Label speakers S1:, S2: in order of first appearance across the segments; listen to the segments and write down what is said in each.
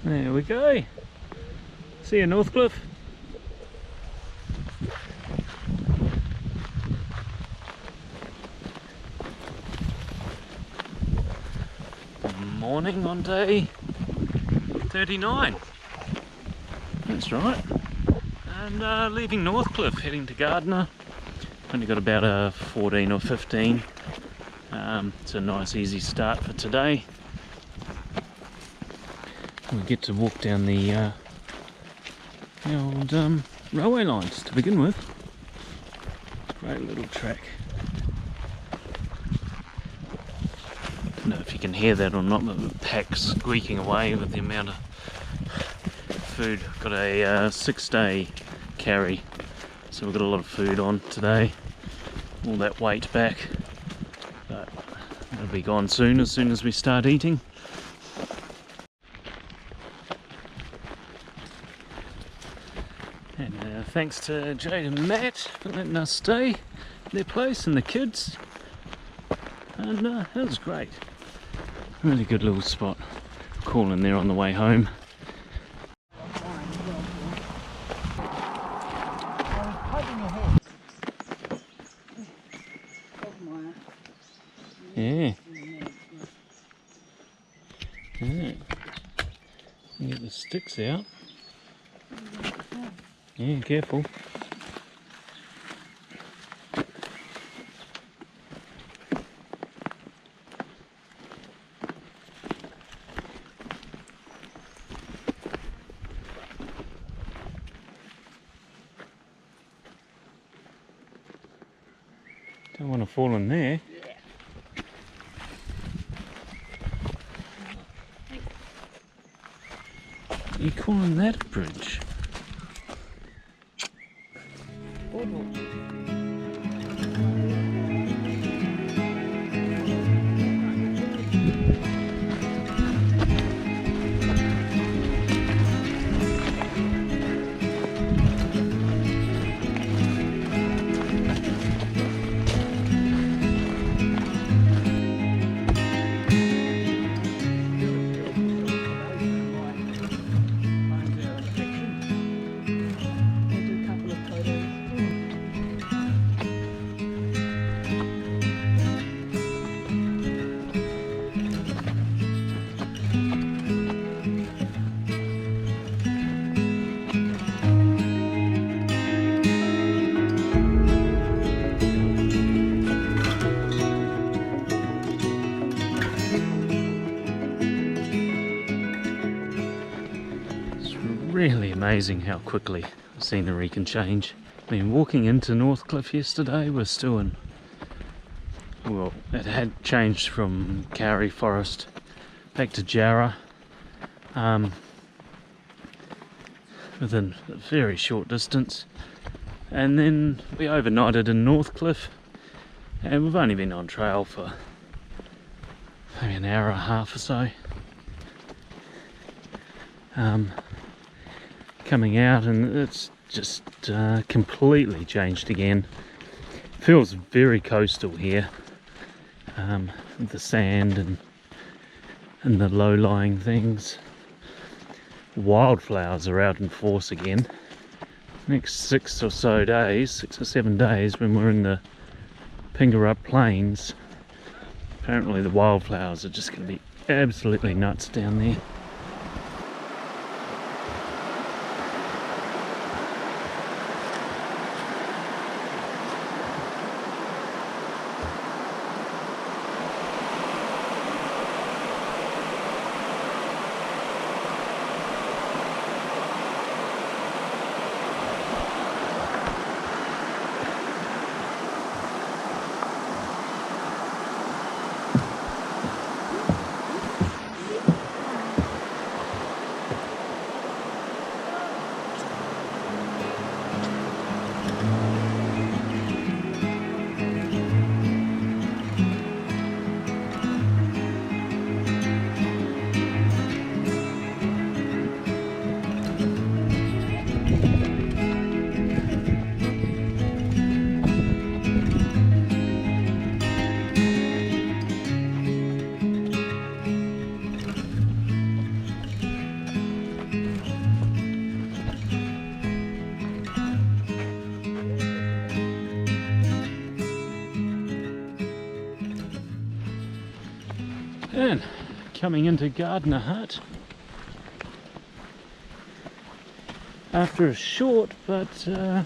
S1: There we go. See you, Northcliffe. Morning on day 39. That's right. And leaving Northcliffe, heading to Gardner. Only got about a 14 or 15. It's a nice easy start for today. We get to walk down the old railway lines to begin with. Great little track. I don't know if you can hear that or not, but the pack's squeaking away with the amount of food. Got a 6-day carry, so we've got a lot of food on today. All that weight back, but it'll be gone soon as we start eating. And thanks to Jade and Matt for letting us stay at their place and the kids. And that was great. Really good little spot. Calling there on the way home. Yeah. Yeah. Get the sticks out. Yeah, careful. Don't want to fall in there. Are you calling that a bridge? Really amazing how quickly the scenery can change. I mean, walking into Northcliffe yesterday was still in, well, it had changed from Kauri Forest back to Jarrah within a very short distance, and then we overnighted in Northcliffe, and we've only been on trail for maybe an hour and a half or so. Coming out, and it's just completely changed again. Feels very coastal here, with the sand and the low-lying things. Wildflowers are out in force again. Next 6 or 7 days, when we're in the Pingarup Plains, apparently the wildflowers are just going to be absolutely nuts down there. And coming into Gardener Hut after a short but sort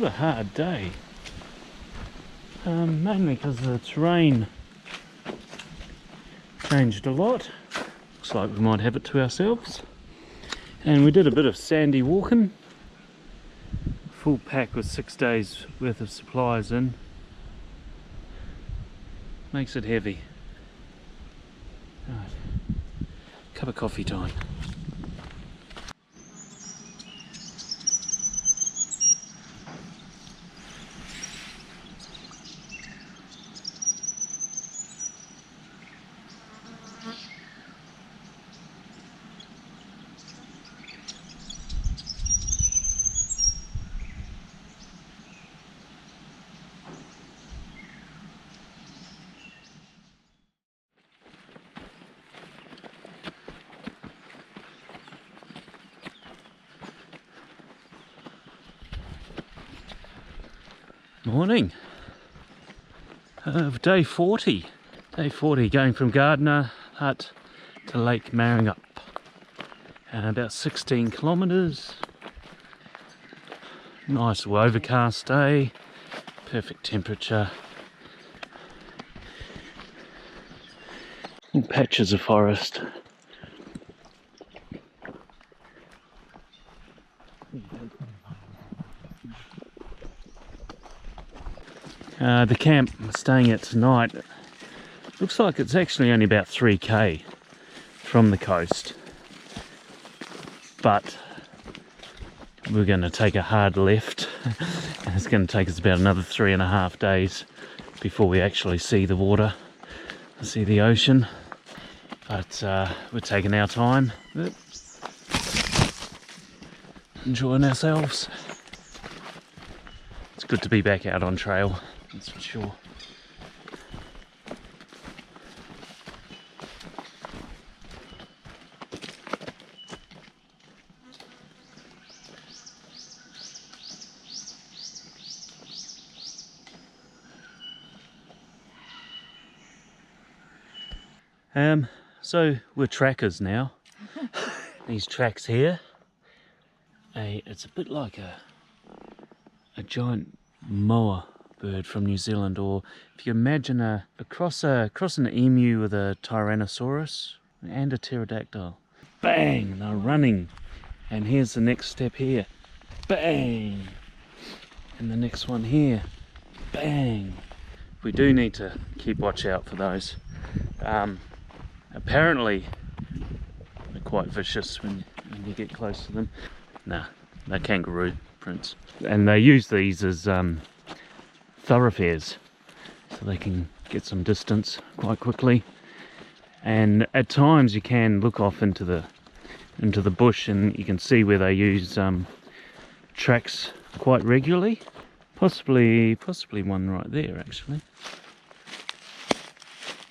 S1: of hard day, mainly because the terrain changed a lot. Looks like we might have it to ourselves. And we did a bit of sandy walking. Full pack with 6 days worth of supplies in. Makes it heavy. Right. Cup of coffee time. Morning of day 40. Day 40 going from Gardener Hut to Lake Maringup. About 16 kilometres. Nice overcast day. Perfect temperature. Little patches of forest. The camp I'm staying at tonight looks like it's actually only about 3k from the coast, but we're going to take a hard left and it's going to take us about another 3.5 days before we actually see the water, see the ocean. But we're taking our time, enjoying ourselves. It's good to be back out on trail, that's for sure. So we're trackers now. These tracks here, it's a bit like a giant moa bird from New Zealand, or if you imagine a cross an emu with a tyrannosaurus and a pterodactyl. Bang! They're running, and here's the next step here. Bang! And the next one here. Bang! We do need to keep watch out for those. Apparently they're quite vicious when you get close to them. Nah, they're kangaroo prints, and they use these as thoroughfares, so they can get some distance quite quickly. And at times you can look off into the bush, and you can see where they use tracks quite regularly. Possibly one right there actually.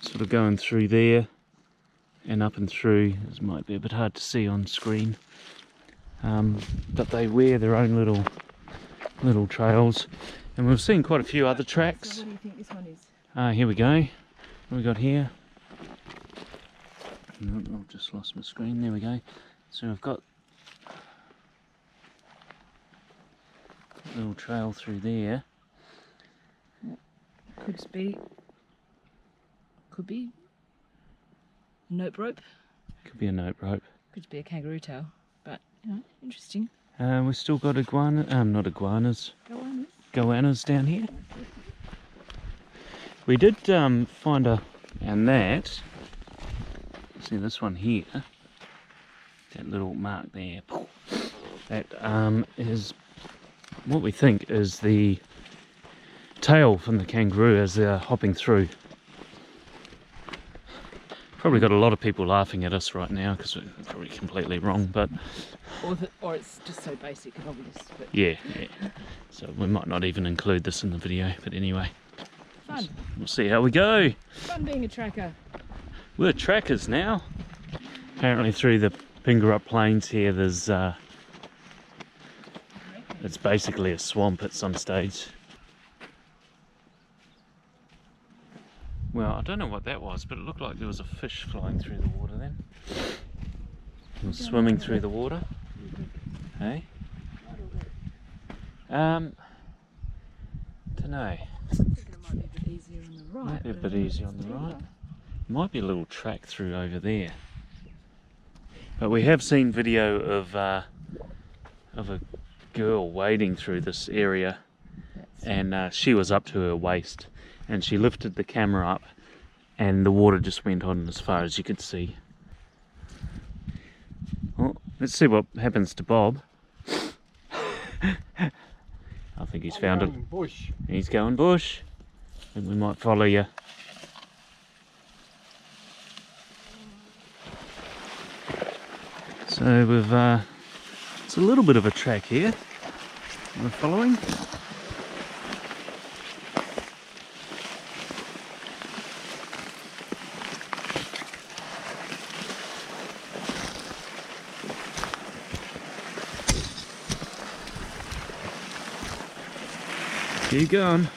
S1: Sort of going through there and up and through. This might be a bit hard to see on screen, but they wear their own little trails, and we've seen quite a few other tracks. So what do you think this one is? Here we go. What have we got here? No, I've just lost my screen. There we go. So we've got a little trail through there.
S2: Could be a nope rope.
S1: Could be a nope rope.
S2: Could be a kangaroo tail, but you know, interesting.
S1: We've still got not iguanas. Goannas down here. We did find and that. See this one here. That little mark there. That is what we think is the tail from the kangaroo as they're hopping through. Probably got a lot of people laughing at us right now because we're probably completely wrong, but
S2: or it's just so basic and obvious. But
S1: yeah. So we might not even include this in the video, but anyway.
S2: Fun.
S1: We'll see how we go.
S2: Fun being a tracker.
S1: We're trackers now. Apparently through the Pingarup Plains here, there's it's basically a swamp at some stage. Well, I don't know what that was, but it looked like there was a fish flying through the water then. It was swimming through the water. Hey? Don't know.
S2: I think it might be a bit easier on the right.
S1: Might be a bit easier on the right. Might be a little track through over there. But we have seen video of a girl wading through this area, and she was up to her waist, and she lifted the camera up and the water just went on as far as you could see. Well, let's see what happens to Bob. I think he's found it.
S3: Bush.
S1: He's going bush. I think we might follow you. So we've it's a little bit of a track here we're following. Keep going.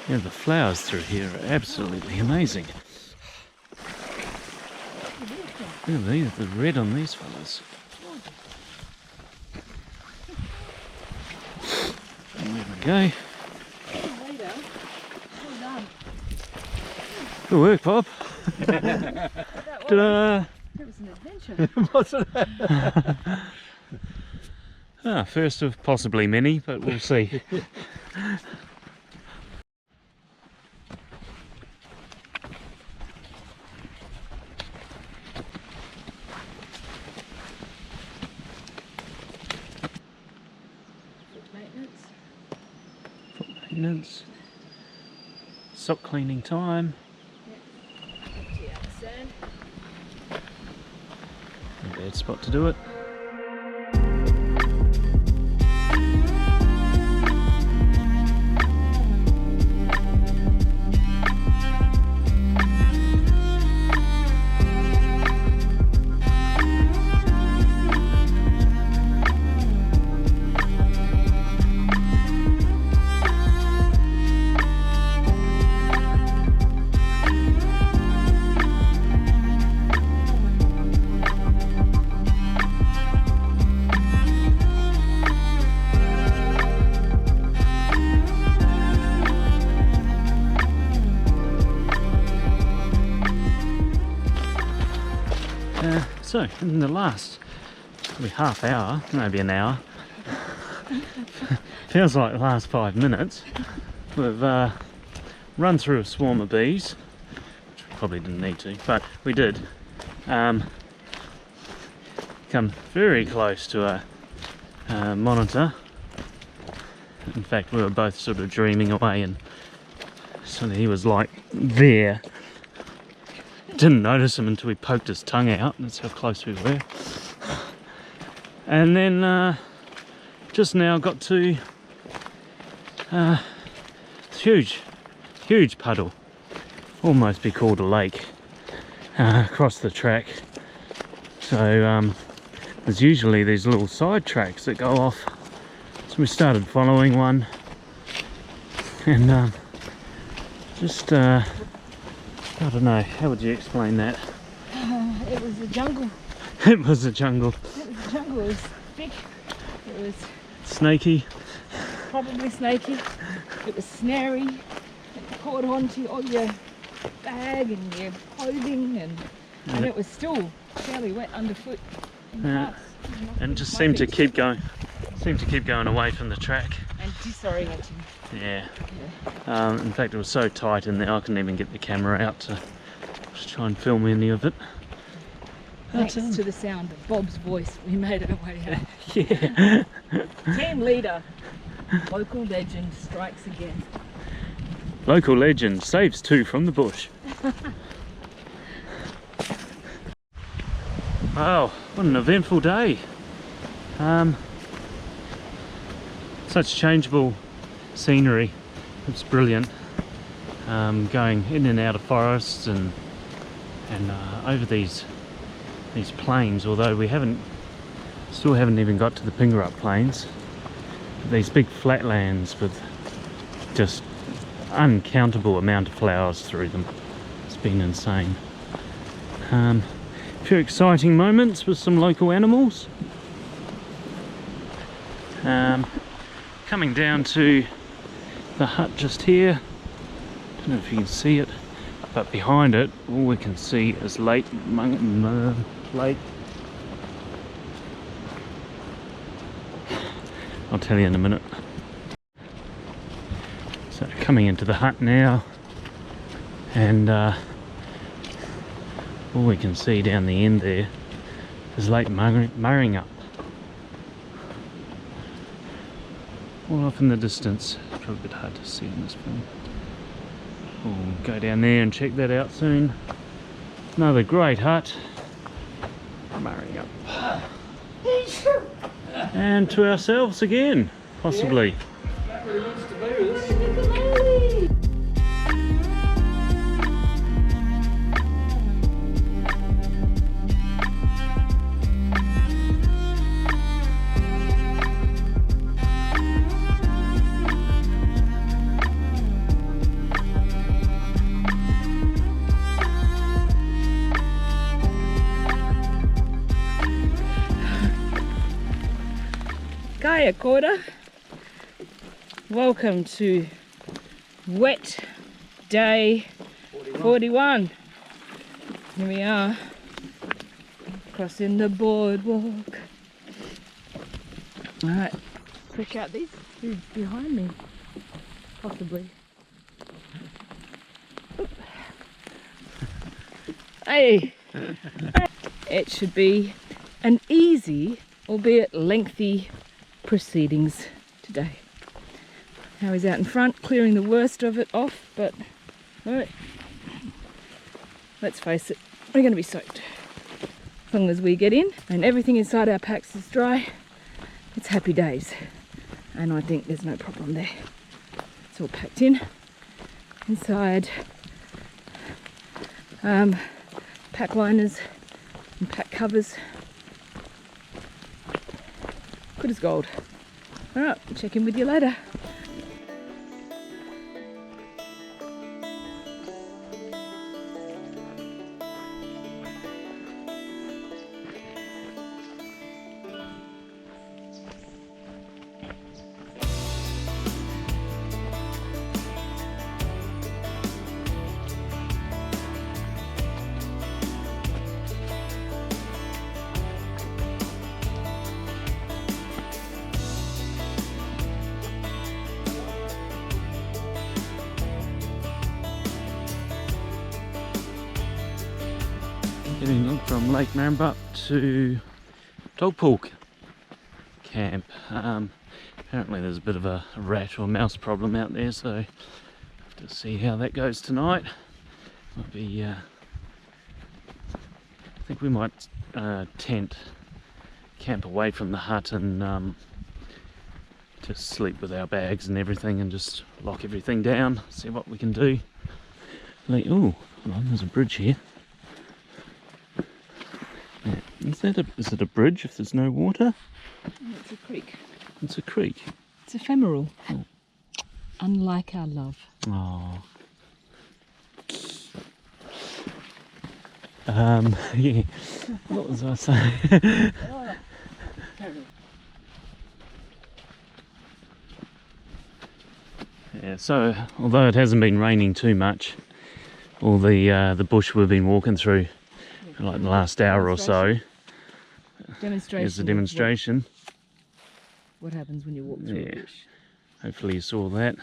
S1: Yeah, the flowers through here are absolutely amazing. Look at these, the red on these fellas. There we go. Good work, Bob. Ta-da!
S2: It was an adventure.
S3: Wasn't it?
S1: First of possibly many, but we'll see. Foot maintenance. Sock cleaning time. A bad spot to do it. So, in the last probably half hour, maybe an hour, feels like the last 5 minutes, we've run through a swarm of bees, which we probably didn't need to, but we did. Come very close to a monitor. In fact, we were both sort of dreaming away, and so he was like there. Didn't notice him until he poked his tongue out. That's how close we were. And then just now got to huge puddle, almost be called a lake, across the track. So there's usually these little side tracks that go off. So we started following one, and just I don't know, how would you explain that?
S2: It was a jungle.
S1: It was a jungle.
S2: It was a jungle. It was thick. It was
S1: snaky.
S2: Probably snaky. It was snary. It caught onto all your bag and your clothing, and it was still fairly wet underfoot.
S1: And just seemed to keep going. Seemed to keep going away from the track.
S2: And disorienting.
S1: Yeah. In fact, it was so tight in there I couldn't even get the camera out to try and film any of it.
S2: Thanks to the sound of Bob's voice, we made our way out.
S1: Yeah.
S2: Team leader, local legend strikes again.
S1: Local legend saves 2 from the bush. Wow, what an eventful day. Such changeable scenery. It's brilliant. Going in and out of forests and over these these plains, although we still haven't even got to the Pingarup plains. These big flatlands with just uncountable amount of flowers through them. It's been insane. A few exciting moments with some local animals. Coming down to the hut just here. Don't know if you can see it, but behind it all we can see is Lake. I'll tell you in a minute. So coming into the hut now, and all we can see down the end there is Lake Maringup. All off in the distance. It's probably a bit hard to see in this film. We'll go down there and check that out soon. Another great hut. Maringup. And to ourselves again, possibly.
S3: That really wants to be with us.
S2: Kaya kora. Welcome to wet day 41. Here we are, crossing the boardwalk. Alright, check out these dudes behind me, possibly. Oop. Hey! It should be an easy, albeit lengthy, proceedings today. Now he's out in front clearing the worst of it off, but alright, let's face it, we're going to be soaked. As long as we get in and everything inside our packs is dry, it's happy days, and I think there's no problem there. It's all packed in inside pack liners and pack covers. Good as gold. Alright, check in with you later.
S1: Heading from Lake Maringup to Dogpool camp. Apparently there's a bit of a rat or mouse problem out there, so have to see how that goes tonight. Might be, I think we might camp away from the hut and just sleep with our bags and everything and just lock everything down, see what we can do. Like, oh, hold on, there's a bridge here. Is it a bridge if there's no water?
S2: It's a creek.
S1: It's a creek.
S2: It's ephemeral.
S1: Oh.
S2: Unlike our love.
S1: Oh. Yeah. What was I saying? Yeah, so although it hasn't been raining too much, all the bush we've been walking through for like the last hour or so.
S2: Demonstration.
S1: Here's the demonstration.
S2: What happens when you walk through a bush.
S1: Hopefully you saw that.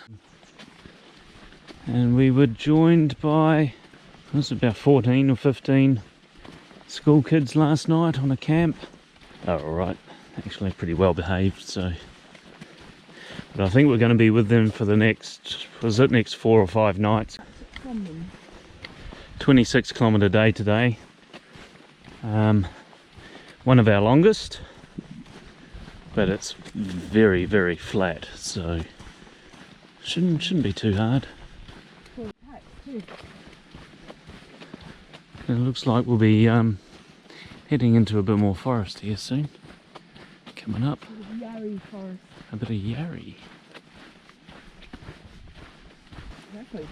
S1: And we were joined by, it was about 14 or 15 school kids last night on a camp. They were alright, actually pretty well behaved, so. But I think we're going to be with them for the next 4 or 5 nights. 26 kilometre day today. One of our longest, but it's very, very flat, so shouldn't be too hard. It looks like we'll be Heading into a bit more forest here soon. Coming up.
S2: Yarry forest.
S1: A bit of yarry.
S2: Exactly.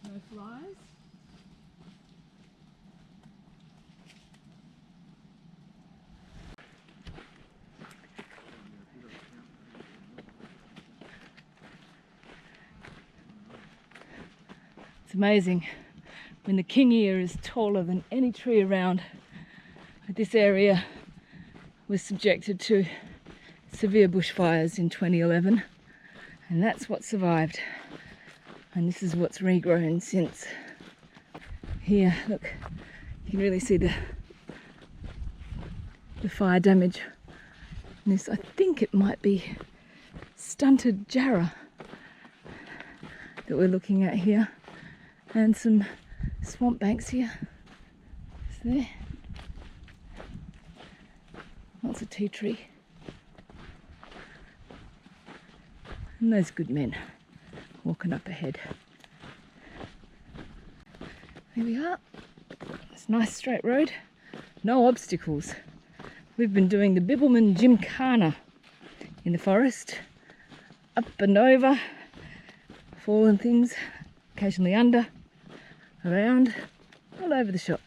S2: No flies. It's amazing when the king ear is taller than any tree around. This area was subjected to severe bushfires in 2011, and that's what survived. And this is what's regrown since. Here, look, you can really see the fire damage. And this, I think it might be stunted jarrah that we're looking at here, and some swamp banks here. It's there. Lots of tea tree. And those good men walking up ahead. There we are. It's a nice straight road. No obstacles. We've been doing the Bibbulmun Gymkhana in the forest. Up and over. Fallen things. Occasionally under. Around. All over the shop.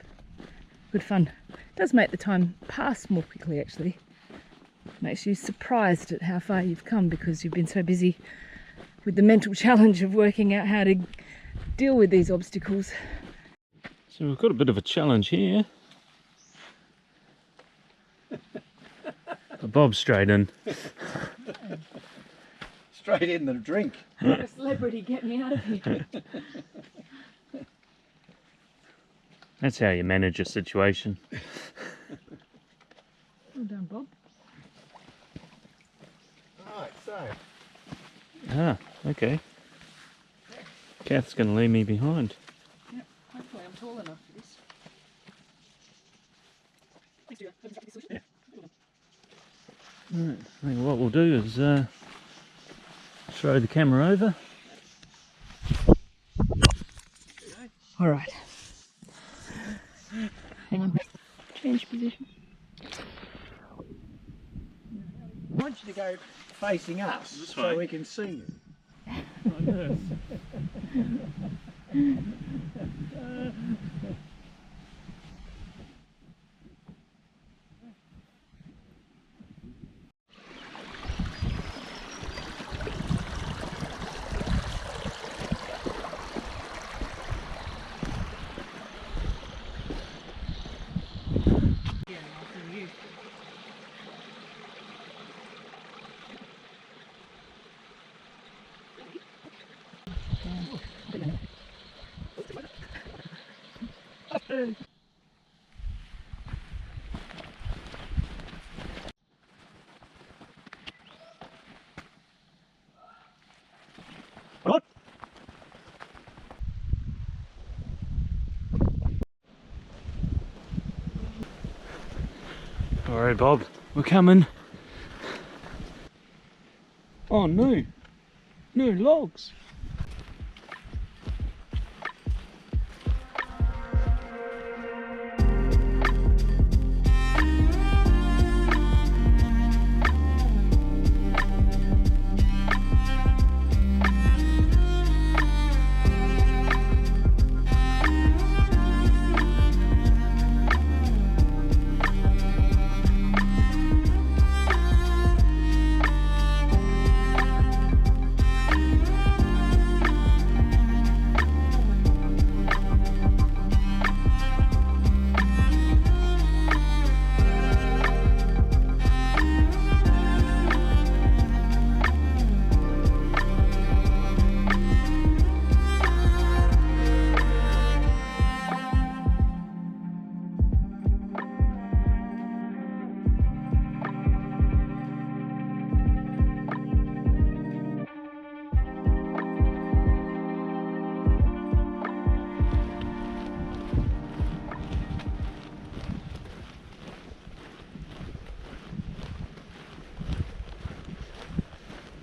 S2: Good fun. It does make the time pass more quickly, actually. Makes you surprised at how far you've come because you've been so busy with the mental challenge of working out how to deal with these obstacles.
S1: So we've got a bit of a challenge here. Bob straight in.
S3: Straight in the drink.
S2: A celebrity, get me out of here.
S1: That's how you manage a situation.
S2: Well done, Bob.
S3: Right, so.
S1: Ah, okay. Kath's going to leave me behind.
S2: Yep, hopefully I'm tall enough for this.
S1: Right, I think what we'll do is throw the camera over.
S2: All right. Hang on. Change position.
S3: I want you to go facing us
S1: This
S3: so
S1: way.
S3: we can see you.
S1: Like this. Alright, Bob, we're coming. Oh no, no logs.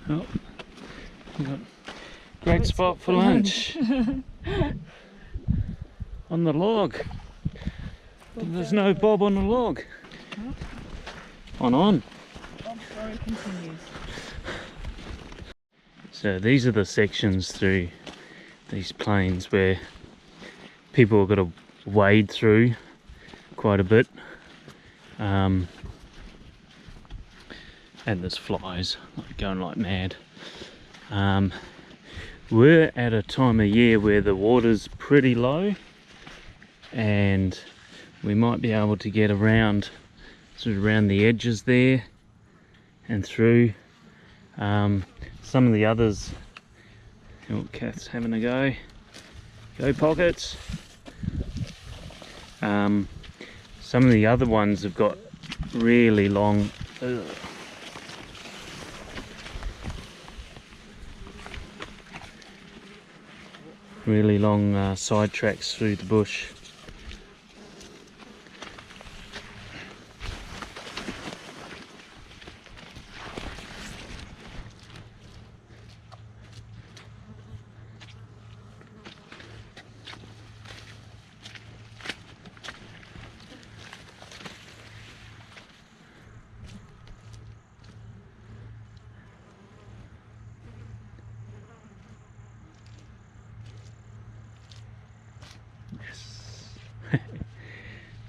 S1: Oh, we got great spot for lunch. on the log. There's no Bob on the log. On.
S2: Bob's story continues.
S1: So these are the sections through these plains where people have got to wade through quite a bit. And there's flies going like mad. We're at a time of year where the water's pretty low and we might be able to get around, sort of around the edges there and through. Some of the others, oh, Kath's having a go. Go Pockets. Some of the other ones have got really long, side tracks through the bush.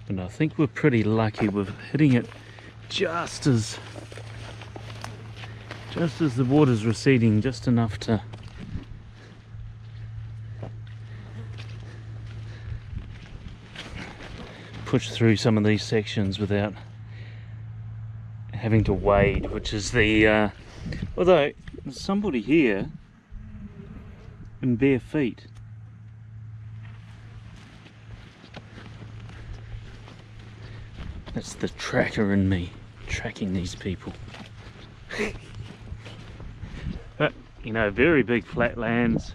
S1: And I think we're pretty lucky with hitting it just as the water's receding, just enough to push through some of these sections without having to wade, which is the although there's somebody here in bare feet. That's the tracker in me, tracking these people. But, you know, very big flatlands.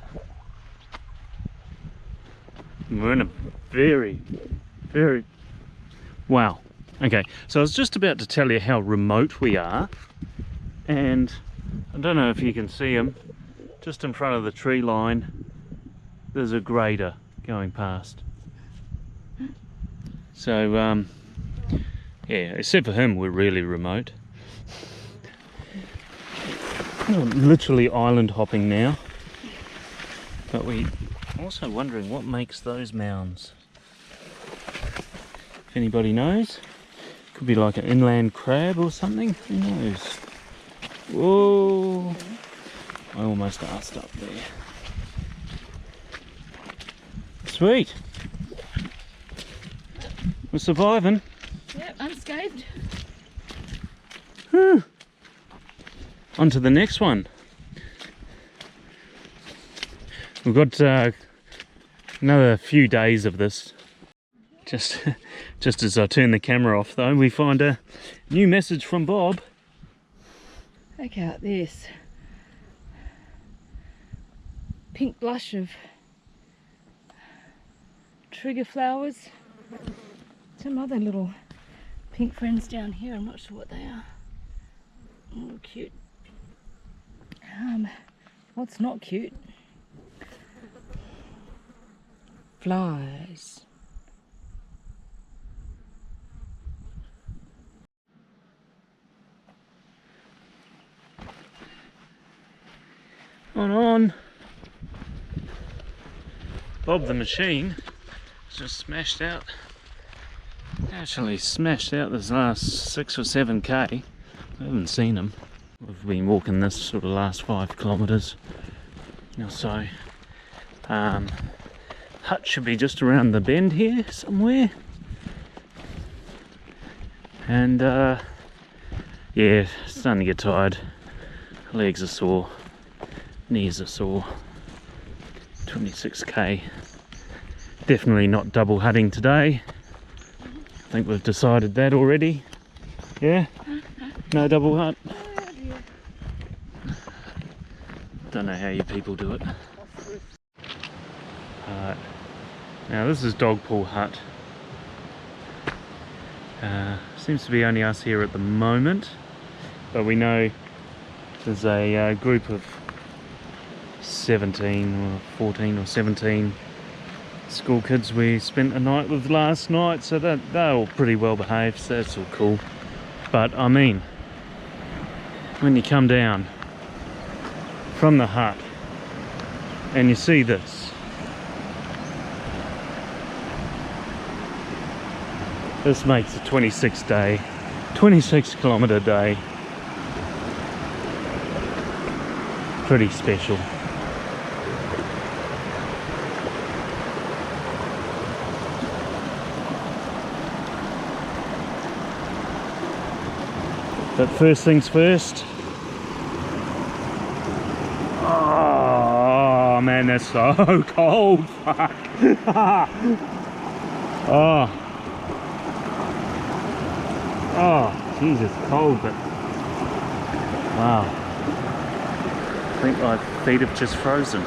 S1: We're in a very, very... Wow. Okay, so I was just about to tell you how remote we are. And I don't know if you can see them. Just in front of the tree line, there's a grader going past. So, yeah, except for him, we're really remote. We're literally island hopping now. But we're also wondering what makes those mounds. If anybody knows, could be like an inland crab or something, who knows? Whoa! I almost asked up there. Sweet! We're surviving.
S2: Yep, unscathed.
S1: Whew. On to the next one. We've got another few days of this. Just as I turn the camera off though, we find a new message from Bob.
S2: Check out this pink blush of trigger flowers. Some other little pink friends down here, I'm not sure what they are. Oh, cute. What's not cute? Flies.
S1: On. Bob the machine just smashed out. Actually smashed out this last 6 or 7k. I haven't seen him. We've been walking this sort of last 5 kilometres or so. Hut should be just around the bend here somewhere. And yeah, starting to get tired. Legs are sore, knees are sore. 26k. Definitely not double hutting today. I think we've decided that already. Yeah? No double hut? Don't know how you people do it. Now this is Dogpool Hut. Seems to be only us here at the moment, but we know there's a group of 17 or 14 or 17 school kids we spent a night with last night, so they're all pretty well behaved, so that's all cool. But I mean, when you come down from the hut and you see this, this makes a 26 kilometre day pretty special. But first things first. Oh man, that's so cold. Fuck. Oh, Jesus, cold, but wow. I think my feet have just frozen.